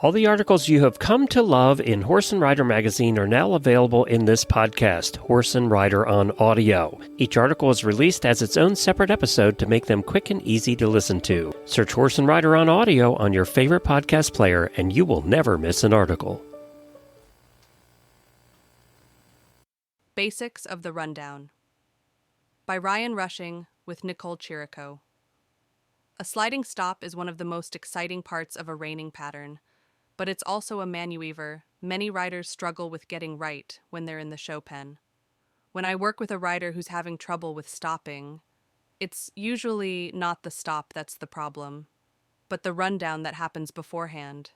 All the articles you have come to love in Horse and Rider magazine are now available in this podcast, Horse and Rider on Audio. Each article is released as its own separate episode to make them quick and easy to listen to. Search Horse and Rider on Audio on your favorite podcast player, and you will never miss an article. Basics of the Rundown by Ryan Rushing with Nicole Chirico. A sliding stop is one of the most exciting parts of a reining pattern, but it's also a manuweaver many riders struggle with getting right when they're in the show pen. When I work with a rider who's having trouble with stopping, it's usually not the stop that's the problem, but the rundown that happens beforehand.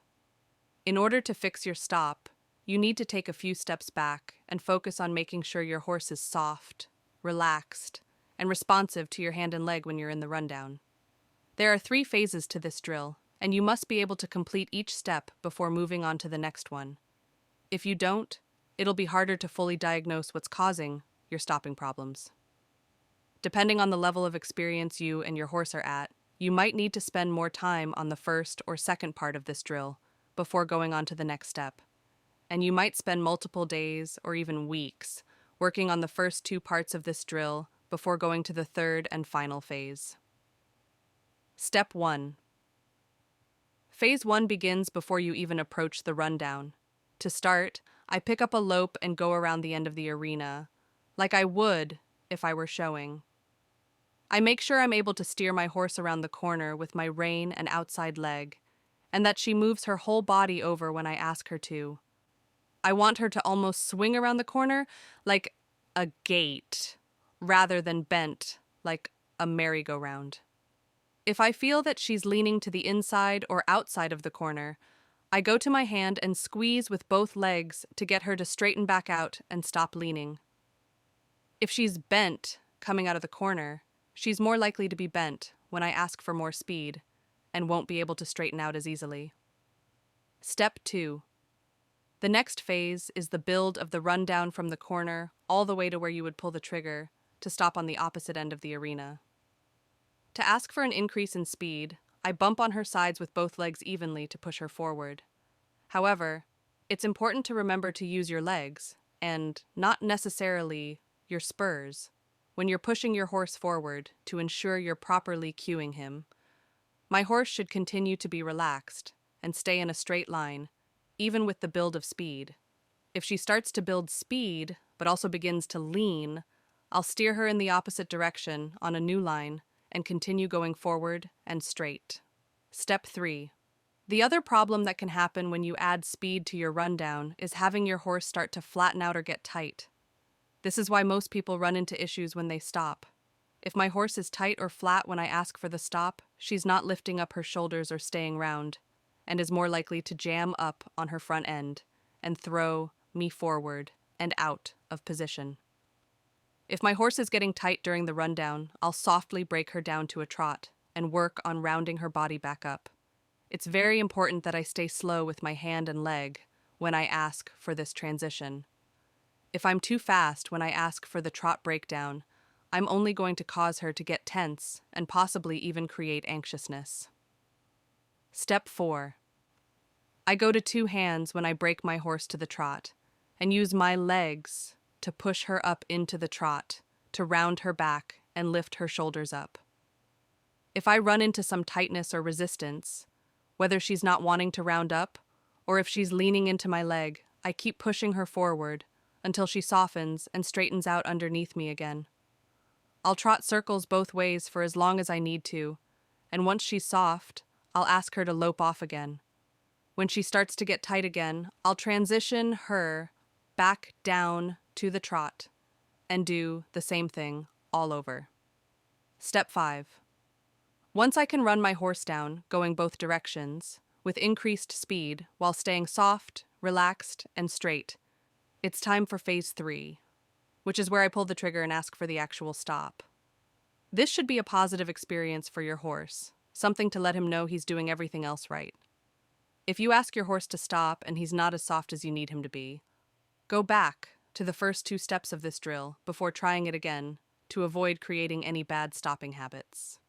In order to fix your stop, you need to take a few steps back and focus on making sure your horse is soft, relaxed, and responsive to your hand and leg when you're in the rundown. There are 3 phases to this drill, and you must be able to complete each step before moving on to the next one. If you don't, it'll be harder to fully diagnose what's causing your stopping problems. Depending on the level of experience you and your horse are at, you might need to spend more time on the first or second part of this drill before going on to the next step. And you might spend multiple days or even weeks working on the first 2 parts of this drill before going to the third and final phase. Step 1. Phase 1 begins before you even approach the rundown. To start, I pick up a lope and go around the end of the arena, like I would if I were showing. I make sure I'm able to steer my horse around the corner with my rein and outside leg, and that she moves her whole body over when I ask her to. I want her to almost swing around the corner like a gate, rather than bent like a merry-go-round. If I feel that she's leaning to the inside or outside of the corner, I go to my hand and squeeze with both legs to get her to straighten back out and stop leaning. If she's bent coming out of the corner, she's more likely to be bent when I ask for more speed and won't be able to straighten out as easily. Step 2. The next phase is the build of the rundown from the corner all the way to where you would pull the trigger to stop on the opposite end of the arena. To ask for an increase in speed, I bump on her sides with both legs evenly to push her forward. However, it's important to remember to use your legs, and not necessarily your spurs, when you're pushing your horse forward to ensure you're properly cueing him. My horse should continue to be relaxed and stay in a straight line, even with the build of speed. If she starts to build speed, but also begins to lean, I'll steer her in the opposite direction on a new line and continue going forward and straight. Step 3. The other problem that can happen when you add speed to your rundown is having your horse start to flatten out or get tight. This is why most people run into issues when they stop. If my horse is tight or flat when I ask for the stop, she's not lifting up her shoulders or staying round, and is more likely to jam up on her front end and throw me forward and out of position. If my horse is getting tight during the rundown, I'll softly break her down to a trot and work on rounding her body back up. It's very important that I stay slow with my hand and leg when I ask for this transition. If I'm too fast when I ask for the trot breakdown, I'm only going to cause her to get tense and possibly even create anxiousness. Step 4. I go to 2 hands when I break my horse to the trot and use my legs to push her up into the trot, to round her back and lift her shoulders up. If I run into some tightness or resistance, whether she's not wanting to round up or if she's leaning into my leg, I keep pushing her forward until she softens and straightens out underneath me again. I'll trot circles both ways for as long as I need to, and once she's soft, I'll ask her to lope off again. When she starts to get tight again, I'll transition her back down to the trot and do the same thing all over. Step 5. Once I can run my horse down, going both directions, with increased speed while staying soft, relaxed, and straight, it's time for phase 3, which is where I pull the trigger and ask for the actual stop. This should be a positive experience for your horse, something to let him know he's doing everything else right. If you ask your horse to stop and he's not as soft as you need him to be, go back to the first 2 steps of this drill before trying it again to avoid creating any bad stopping habits.